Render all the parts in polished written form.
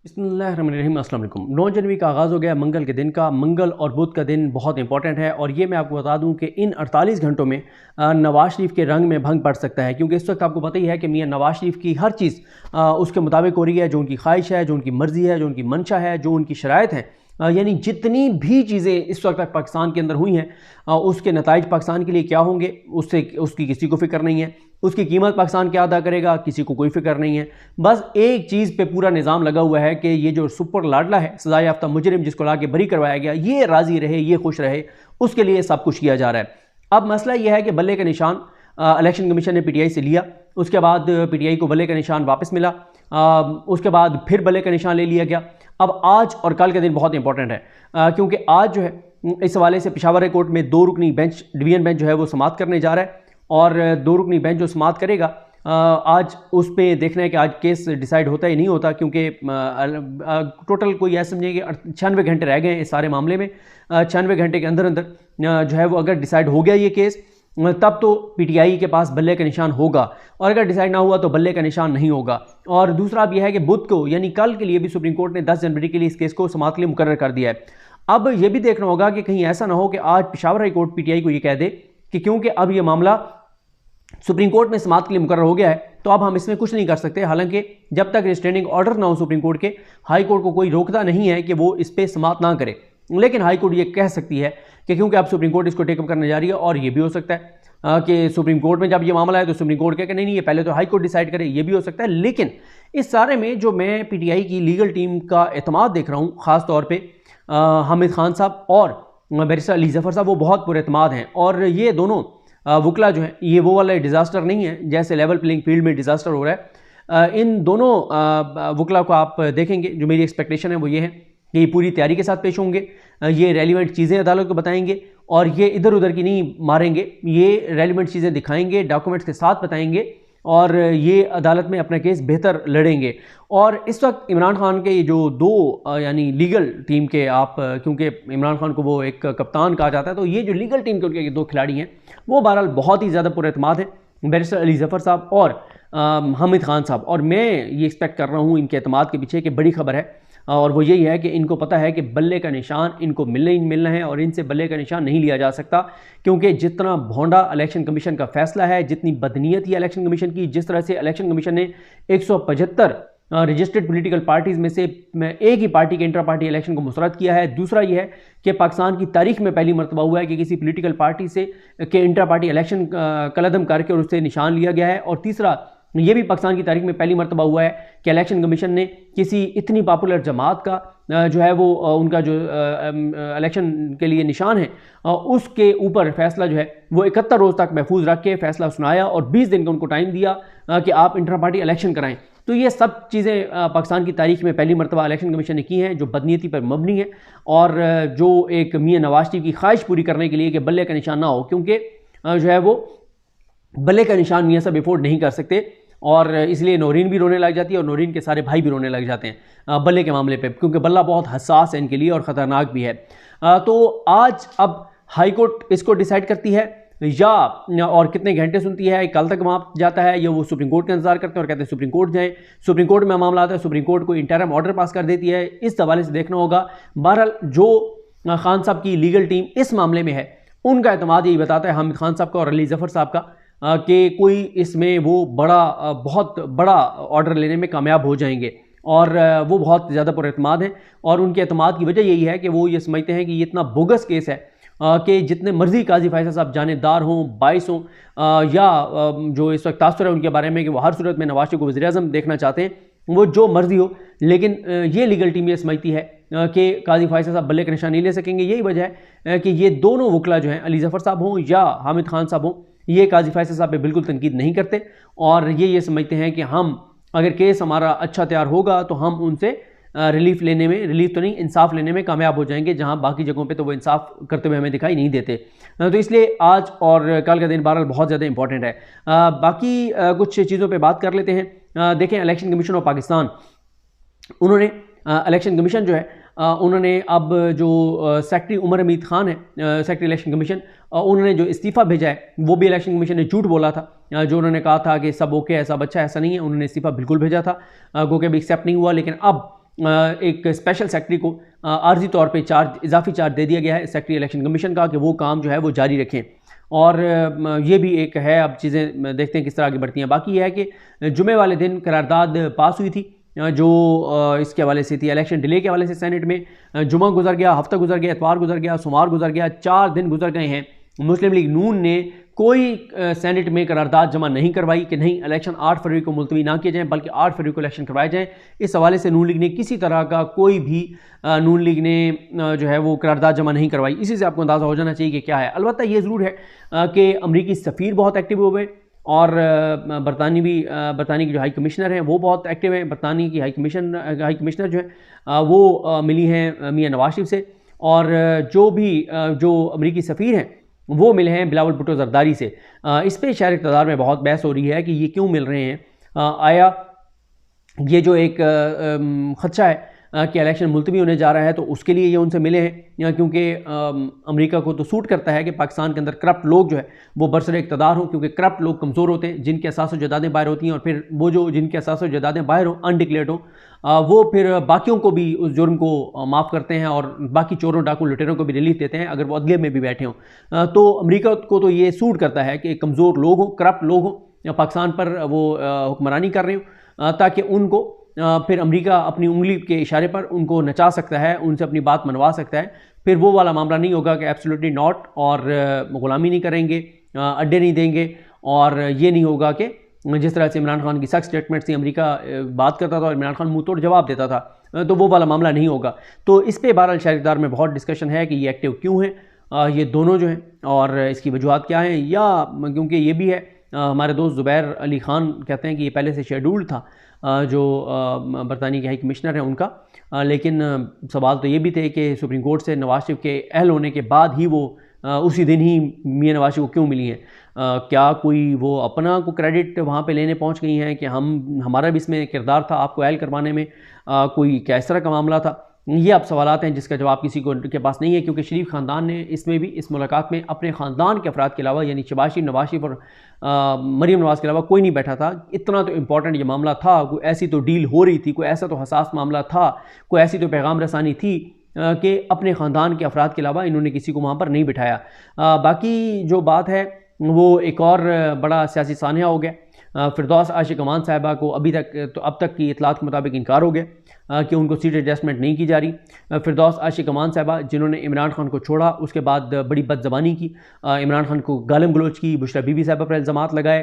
बिस्मिल्लाहिर्रहमानिर्रहीम। अस्सलाम वालेकुम। 9 जनवरी का आगाज़ हो गया मंगल के दिन का। मंगल और बुध का दिन बहुत इंपॉर्टेंट है और ये मैं आपको बता दूं कि इन 48 घंटों में नवाज शरीफ के रंग में भंग पड़ सकता है, क्योंकि इस वक्त आपको पता ही है कि मियां नवाज शरीफ की हर चीज़ उसके मुताबिक हो रही है, जो उनकी ख्वाहिश है, जो उनकी मर्ज़ी है, जो उनकी मंशा है, जो उनकी शराइत है। यानी जितनी भी चीज़ें इस वक्त तक पाकिस्तान के अंदर हुई हैं उसके नताइज पाकिस्तान के लिए क्या होंगे उससे उसकी किसी को फ़िक्र नहीं है। उसकी कीमत पाकिस्तान क्या अदा करेगा किसी को कोई फिक्र नहीं है। बस एक चीज़ पे पूरा निज़ाम लगा हुआ है कि ये जो सुपर लाडला है, सजा याफ्ता मुजरिम जिसको ला के बरी करवाया गया, ये राज़ी रहे, ये खुश रहे, उसके लिए सब कुछ किया जा रहा है। अब मसला यह है कि बल्ले का निशान इलेक्शन कमीशन ने पीटीआई से लिया, उसके बाद पीटीआई को बल्ले का निशान वापस मिला, उसके बाद फिर बल्ले का निशान ले लिया गया। अब आज और कल का दिन बहुत इंपॉर्टेंट है, क्योंकि आज जो है इस हवाले से पेशावर हाई कोर्ट में 2 रुकनी बेंच, डिवीजन बेंच जो है वो समाअत करने जा रहा है और 2 रुकनी बेंच जो समाअत करेगा आज उस पर देखना है कि आज केस डिसाइड होता ही नहीं होता, क्योंकि टोटल कोई ऐसा समझिए कि 96 घंटे रह गए हैं इस सारे मामले में। 96 घंटे के अंदर अंदर जो है वो अगर डिसाइड हो गया ये केस तब तो पीटीआई के पास बल्ले का निशान होगा, और अगर डिसाइड ना हुआ तो बल्ले का निशान नहीं होगा। और दूसरा अब यह है कि बुध को यानी कल के लिए भी सुप्रीम कोर्ट ने 10 जनवरी के लिए इस केस को समाअत के लिए मुकर्रर कर दिया है। अब यह भी देखना होगा कि कहीं ऐसा ना हो कि आज पेशावर हाई कोर्ट पीटीआई को यह कह दे कि क्योंकि अब यह मामला सुप्रीम कोर्ट में समाअत के लिए मुकर्रर हो गया है तो अब हम इसमें कुछ नहीं कर सकते। हालांकि जब तक रिस्ट्रेनिंग ऑर्डर ना हो सुप्रीम कोर्ट के, हाई कोर्ट को कोई रोकता नहीं है कि वो इस पर समाअत ना करे, लेकिन हाई कोर्ट ये कह सकती है कि क्योंकि अब सुप्रीम कोर्ट इसको टेकअप करने जा रही है, और ये भी हो सकता है कि सुप्रीम कोर्ट में जब ये मामला है तो सुप्रीम कोर्ट कहे कि नहीं ये पहले तो हाई कोर्ट डिसाइड करे, ये भी हो सकता है। लेकिन इस सारे में जो मैं पीटीआई की लीगल टीम का एतमाद देख रहा हूँ, ख़ास तौर पर हामिद खान साहब और बैरिस्टर अली ज़फ़र साहब, वो बहुत पुरएतमाद हैं। और ये दोनों वकला जो हैं ये वो वाला डिज़ास्टर नहीं है जैसे लेवल प्लेइंग फील्ड में डिज़ास्टर हो रहा है। इन दोनों वकला को आप देखेंगे, जो मेरी एक्सपेक्टेशन है वो ये है कि ये पूरी तैयारी के साथ पेश होंगे, ये रेलिवेंट चीज़ें अदालत को बताएंगे और ये इधर उधर की नहीं मारेंगे, ये रेलिवेंट चीज़ें दिखाएंगे, डॉक्यूमेंट्स के साथ बताएंगे और ये अदालत में अपना केस बेहतर लड़ेंगे। और इस वक्त इमरान खान के ये जो 2 यानी लीगल टीम के आप, क्योंकि इमरान खान को वो एक कप्तान कहा जाता है, तो ये जो लीगल टीम के उनके ये 2 खिलाड़ी हैं वो बहरहाल बहुत ही ज़्यादा पुरएतमाद हैं, बैरिस्टर अली ज़फ़र साहब और हामिद खान साहब। और मैं ये एक्सपेक्ट कर रहा हूँ इनके एतमाद के पीछे कि बड़ी खबर है, और वो यही है कि इनको पता है कि बल्ले का निशान इनको मिलना ही मिलना है और इनसे बल्ले का निशान नहीं लिया जा सकता। क्योंकि जितना भोंडा इलेक्शन कमीशन का फैसला है, जितनी बदनीयत है इलेक्शन कमीशन की, जिस तरह से इलेक्शन कमीशन ने 175 रजिस्टर्ड पॉलिटिकल पार्टीज़ में से एक ही पार्टी के इंटर पार्टी इलेक्शन को मुस्तरद किया है। दूसरा ये है कि पाकिस्तान की तारीख में पहली मरतबा हुआ है कि किसी पॉलिटिकल पार्टी से के इंटर पार्टी इलेक्शन कलअदम करके और उससे निशान लिया गया है। और तीसरा ये भी पाकिस्तान की तारीख में पहली मरतबा हुआ है कि इलेक्शन कमीशन ने किसी इतनी पॉपुलर जमात का जो है वो उनका जो इलेक्शन के लिए निशान है उसके ऊपर फैसला जो है वो 71 रोज़ तक महफूज रख के फैसला सुनाया और 20 दिन का उनको टाइम दिया कि आप इंटर पार्टी इलेक्शन कराएं। तो ये सब चीज़ें पाकिस्तान की तारीख में पहली मरतबा इलेक्शन कमीशन ने की हैं, जो बदनीयती पर मबनी है और जो एक मियां नवाज शरीफ की ख्वाहिश पूरी करने के लिए कि बल्ले का निशान ना हो, क्योंकि जो है वो बल्ले का निशान मियां साहब अफोर्ड नहीं कर सकते और इसलिए नौरीन भी रोने लग जाती है और नौरीन के सारे भाई भी रोने लग जाते हैं बल्ले के मामले पे, क्योंकि बल्ला बहुत हसास है इनके लिए और ख़तरनाक भी है। तो आज अब हाई कोर्ट इसको डिसाइड करती है या और कितने घंटे सुनती है, कल तक वहाँ जाता है, या वो सुप्रीम कोर्ट का इंतजार करते हैं और कहते हैं सुप्रीम कोर्ट जाएँ। सुप्रीम कोर्ट में मामला आता है, सुप्रीम कोर्ट को इंटरिम ऑर्डर पास कर देती है। इस हवाले से देखना होगा। बहरहाल जो खान साहब की लीगल टीम इस मामले में है उनका एतमाद यही बताता है, हामिद खान साहब का और अली ज़फ़र साहब का, कि कोई इसमें वो बहुत बड़ा ऑर्डर लेने में कामयाब हो जाएंगे और वो बहुत ज़्यादा पुरएतमाद हैं। और उनके एतमाद की वजह यही है कि वो ये समझते हैं कि ये इतना बोगस केस है कि जितने मर्जी काजी फैसल साहब जानेदार हों, बाइस हों, या जो इस वक्त तासुर है उनके बारे में कि वो हर सूरत में नवाज शरीफ को वज़ीर-ए-आज़म देखना चाहते हैं, वो जो मर्जी हो, लेकिन ये लीगल टीम ये समझती है कि काजी फैसल साहब बल्ले का निशान नहीं ले सकेंगे। यही वजह है कि ये दोनों वकला जो हैं, अली ज़फ़र साहब हों या हामिद खान साहब हों, ये काजी फैसल साहब पे बिल्कुल तनकीद नहीं करते और ये समझते हैं कि हम अगर केस हमारा अच्छा तैयार होगा तो हम उनसे रिलीफ लेने में, रिलीफ तो नहीं इंसाफ लेने में कामयाब हो जाएंगे, जहां बाकी जगहों पे तो वो इंसाफ करते हुए हमें दिखाई नहीं देते। तो इसलिए आज और कल का दिन बहरहाल बहुत ज़्यादा इंपॉर्टेंट है। बाकी कुछ चीज़ों पे बात कर लेते हैं। देखें, इलेक्शन कमीशन ऑफ पाकिस्तान, उन्होंने इलेक्शन कमीशन जो है उन्होंने अब जो सेक्रेटरी उमर हमीद खान है, सेक्रेटरी इलेक्शन कमीशन, उन्होंने जो इस्तीफ़ा भेजा है वो भी इलेक्शन कमीशन ने झूठ बोला था। जो उन्होंने कहा था कि सब ओके है, सब अच्छा है, ऐसा नहीं है। उन्होंने इस्तीफ़ा बिल्कुल भेजा था, गो के भी एक्सेप्ट नहीं हुआ। लेकिन अब एक स्पेशल सेक्रेटरी को आर्जी तौर पे इजाफी चार्ज दे दिया गया है सेक्रेटरी इलेक्शन कमीशन का कि वो काम जो है वो जारी रखें। और ये भी एक है, अब चीज़ें देखते हैं किस तरह आगे बढ़ती हैं। बाकी यह है कि जुमे वाले दिन करारदाद पास हुई थी जो इसके हवाले से थी, इलेक्शन डिले के हवाले से। सेनेट में जुमा गुजर गया, हफ्ता गुजर गया, इतवार गुजर गया, सोमवार गुजर गया, 4 दिन गुजर गए हैं। मुस्लिम लीग नून ने कोई सेनेट में करारदाद जमा नहीं करवाई कि नहीं इलेक्शन 8 फरवरी को मुलतवी ना किए जाएँ, बल्कि 8 फरवरी को इलेक्शन करवाए जाएँ। इस हवाले से नून लीग ने किसी तरह का कोई भी नून लीग ने जो है वो करारदाद जमा नहीं करवाई। इसी से आपको अंदाज़ा हो जाना चाहिए कि क्या है। अलबत्ता ये ज़रूर है कि अमरीकी सफ़ीर बहुत एक्टिव हुए और बरतानी की जो हाई कमिश्नर हैं वो बहुत एक्टिव हैं। बरतानी की हाई कमिश्नर जो है वो मिली हैं मियां नवाज शरीफ से, और जो अमरीकी सफ़ीर हैं वो मिले हैं बिलावल भुट्टो जरदारी से। इस पर शहर इक़्तिदार में बहुत बहस हो रही है कि ये क्यों मिल रहे हैं। आया ये जो एक ख़दशा है कि इलेक्शन मुलतवी होने जा रहा है तो उसके लिए ये उनसे मिले हैं, क्योंकि अमेरिका को तो सूट करता है कि पाकिस्तान के अंदर करप्ट लोग जो है वो बरसरे इक़्तिदार हों, क्योंकि करप्ट लोग कमज़ोर होते हैं जिनके असास व जदादें बाहर होती हैं, और फिर वो जो जिनके असास व जदादें बाहर हों, अनडिक्लेयर्ड हों, वो फिर बाकियों को भी उस जुर्म को माफ़ करते हैं और बाकी चोरों डाकू लुटेरों को भी रिलीफ देते हैं अगर वो अदलिया में भी बैठे हों। तो अमेरिका को तो ये सूट करता है कि कमज़ोर लोग हों, करप्ट लोग हों, पाकिस्तान पर वो हुक्मरानी कर रहे हों, ताकि उनको फिर अमेरिका अपनी उंगली के इशारे पर उनको नचा सकता है, उनसे अपनी बात मनवा सकता है। फिर वो वाला मामला नहीं होगा कि एब्सोल्युटली नॉट, और ग़ुलामी नहीं करेंगे, अड्डे नहीं देंगे, और ये नहीं होगा कि जिस तरह से इमरान खान की सख्त स्टेटमेंट से अमेरिका बात करता था और इमरान खान मुँह तोड़ जवाब देता था, तो वो वाला मामला नहीं होगा। तो इस पर बहरहाल शहर इक़्तिदार में बहुत डिस्कशन है कि ये एक्टिव क्यों हैं ये दोनों जो हैं, और इसकी वजूहत क्या हैं, या क्योंकि ये भी है हमारे दोस्त ज़ुबैर अली ख़ान कहते हैं कि ये पहले से शेड्यूल्ड था जो बरतानी के हाई कमिश्नर हैं उनका, लेकिन सवाल तो ये भी थे कि सुप्रीम कोर्ट से नवाज शरीफ के अहल होने के बाद ही वो उसी दिन ही मियां नवाज शरीफ को क्यों मिली हैं। क्या कोई वो अपना को क्रेडिट वहाँ पे लेने पहुँच गई हैं कि हमारा भी इसमें किरदार था आपको अहल करवाने में, कोई क्या इस तरह का मामला था। ये अब सवालात हैं जिसका जवाब किसी को के पास नहीं है, क्योंकि शरीफ ख़ानदान ने इसमें भी इस मुलाकात में अपने ख़ानदान के अफराद के अलावा यानी शहबाज शरीफ, नवाज शरीफ और मरीम नवाज़ के अलावा कोई नहीं बैठा था। इतना तो इम्पॉर्टेंट ये मामला था, कोई ऐसी तो डील हो रही थी, कोई ऐसा तो हसास मामला था, कोई ऐसी तो पैगाम रसानी थी कि अपने ख़ानदान के अफराद के अलावा इन्होंने किसी को वहाँ पर नहीं बिठाया। बाकी जो बात है वो एक और बड़ा सियासी सान्या हो गया। फिरदौस आशिक अमान साहिबा को अब तक की इतलात के मुताबिक इनकार हो गया कि उनको सीट एडजस्टमेंट नहीं की जा रही। फिरदौस आशिक अमान साहिबा जिन्होंने इमरान खान को छोड़ा, उसके बाद बड़ी बदज़बानी की, इमरान खान को गालम गलोच की, बुशरा बीबी साहिबा पर इल्ज़ामात लगाए,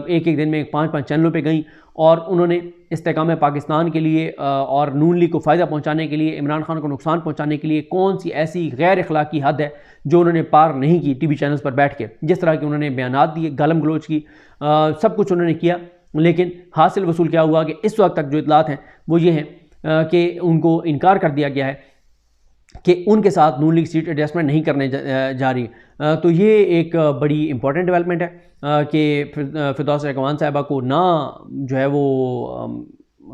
एक दिन में 5-5 चैनलों पे गईं और उन्होंने इस्तेकाम पाकिस्तान के लिए और नून लीग को फ़ायदा पहुँचाने के लिए, इमरान खान को नुकसान पहुँचाने के लिए कौन सी ऐसी गैर अखलाकी हद है जो उन्होंने पार नहीं की टीवी चैनल्स पर बैठ के। जिस तरह के उन्होंने बयानात दिए, गालम गलोच की, सब कुछ उन्होंने किया, लेकिन हासिल वसूल क्या हुआ कि इस वक्त तक जो इतलात हैं वो ये हैं कि उनको इनकार कर दिया गया है कि उनके साथ नून लीग सीट एडजस्टमेंट नहीं करने जा रही। तो ये एक बड़ी इंपॉर्टेंट डेवलपमेंट है कि फिरदौस अमान साहिबा को ना जो है वो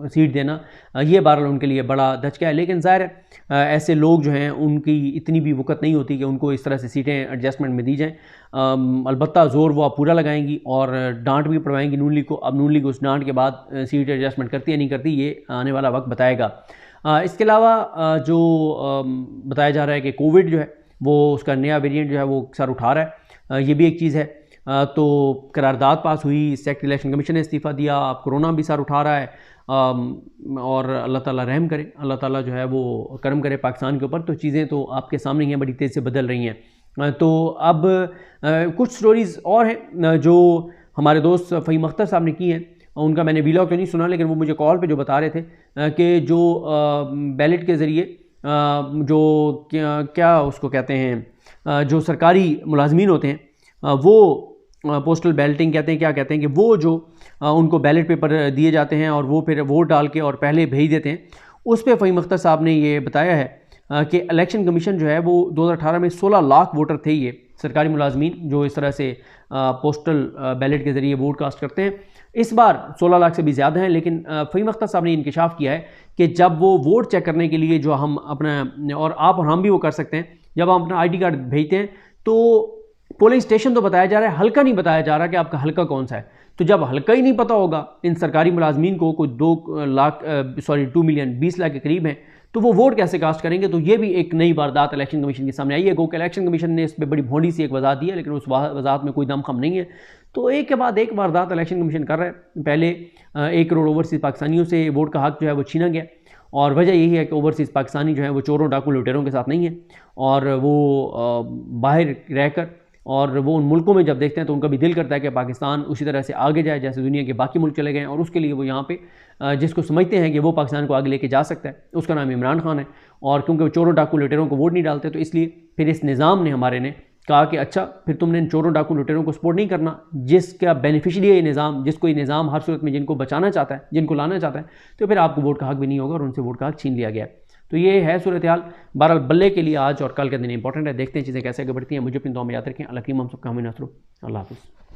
सीट देना, ये बहरहाल उनके लिए बड़ा धचका है। लेकिन ज़ाहिर है ऐसे लोग जो हैं उनकी इतनी भी वक़्त नहीं होती कि उनको इस तरह से सीटें एडजस्टमेंट में दी जाएँ। अलबत्ता ज़ोर वो पूरा लगाएंगी और डांट भी पड़वाएंगी नून लीग को। अब नून लीग उस डांट के बाद सीट एडजस्टमेंट करती है नहीं करती, ये आने वाला वक्त बताएगा। इसके अलावा जो बताया जा रहा है कि कोविड जो है वो उसका नया वेरिएंट जो है वो सर उठा रहा है, ये भी एक चीज़ है। तो करारदाद पास हुई, सेक्रेटरी इलेक्शन कमीशन ने इस्तीफ़ा दिया, अब कोरोना भी सर उठा रहा है, और अल्लाह ताला रहम करे, अल्लाह ताला जो है वो करम करे पाकिस्तान के ऊपर। तो चीज़ें तो आपके सामने ही हैं, बड़ी तेज़ से बदल रही हैं। तो अब कुछ स्टोरीज़ और हैं जो हमारे दोस्त फ़हीम अख्तर साहब ने की हैं, उनका मैंने वीलॉग तो नहीं सुना, लेकिन वो मुझे कॉल पे जो बता रहे थे कि जो बैलेट के ज़रिए जो क्या उसको कहते हैं, जो सरकारी मुलाजमीन होते हैं वो पोस्टल बैलेटिंग कहते हैं, क्या कहते हैं कि वो जो उनको बैलेट पेपर दिए जाते हैं और वो फिर वोट डाल के और पहले भेज देते हैं। उस पर फ़हीम अख्तर साहब ने ये बताया है कि इलेक्शन कमीशन जो है वो 2018 में 16 लाख वोटर थे, ये सरकारी मुलाजमीन जो इस तरह से पोस्टल बैलेट के ज़रिए वोट कास्ट करते हैं। इस बार 16 लाख से भी ज़्यादा हैं, लेकिन फ़हीम अख्तर साहब ने इंकशाफ किया है कि जब वो वोट चेक करने के लिए जो हम अपना, और आप और हम भी वो कर सकते हैं, जब हम अपना ID कार्ड भेजते हैं तो पोलिंग स्टेशन तो बताया जा रहा है, हल्का नहीं बताया जा रहा कि आपका हल्का कौन सा है। तो जब हल्का ही नहीं पता होगा इन सरकारी मुलाजमीन को कोई 2 मिलियन 20 लाख के करीब हैं, तो वो वोट कैसे कास्ट करेंगे। तो ये भी एक नई वारदात इलेक्शन कमीशन के सामने आई है। गो कि इलेक्शन कमीशन ने इस पर बड़ी भोंडी सी एक वजाहत दी है, लेकिन उस वजाहत में कोई दमखम नहीं है। तो एक के बाद एक वारदात इलेक्शन कमीशन कर रहा है। पहले 1 करोड़ ओवरसीज़ पाकिस्तानियों से वोट का हक जो है वो छीना गया, और वजह यही है कि ओवरसीज़ पाकिस्तानी जो है वो चोरों डाकू लुटेरों के साथ नहीं है, और वो बाहर रहकर और वो उन मुल्कों में जब देखते हैं तो उनका भी दिल करता है कि पाकिस्तान उसी तरह से आगे जाए जैसे दुनिया के बाकी मुल्क चले गए हैं। और उसके लिए वो यहाँ पे जिसको समझते हैं कि वो पाकिस्तान को आगे लेके जा सकता है, उसका नाम इमरान खान है। और क्योंकि वो चोरों डाकू लुटेरों को वोट नहीं डालते, तो इसलिए फिर इस निज़ाम ने हमारे ने कहा कि अच्छा फिर तुमने इन चोरों डाकू लुटेरों को सपोर्ट नहीं करना, जिसका बेनिफिशियरी है ये निज़ाम, जिसको ये निज़ाम हर सूरत में जिनको बचाना चाहता है, जिनको लाना चाहता है, तो फिर आपको वोट का हक भी नहीं होगा और उनसे वोट का हक छीन लिया गया। तो ये है सूरत हाल। बहरहाल बल्ले के लिए आज और कल का दिन इंपॉर्टेंट है। देखते हैं चीज़ें कैसे आगे बढ़ती हैं। मुझे अपनी दुआ में याद रखें। अल्लाह कीम हम सबका हमें नसरो। अल्लाह हाफ़िज़।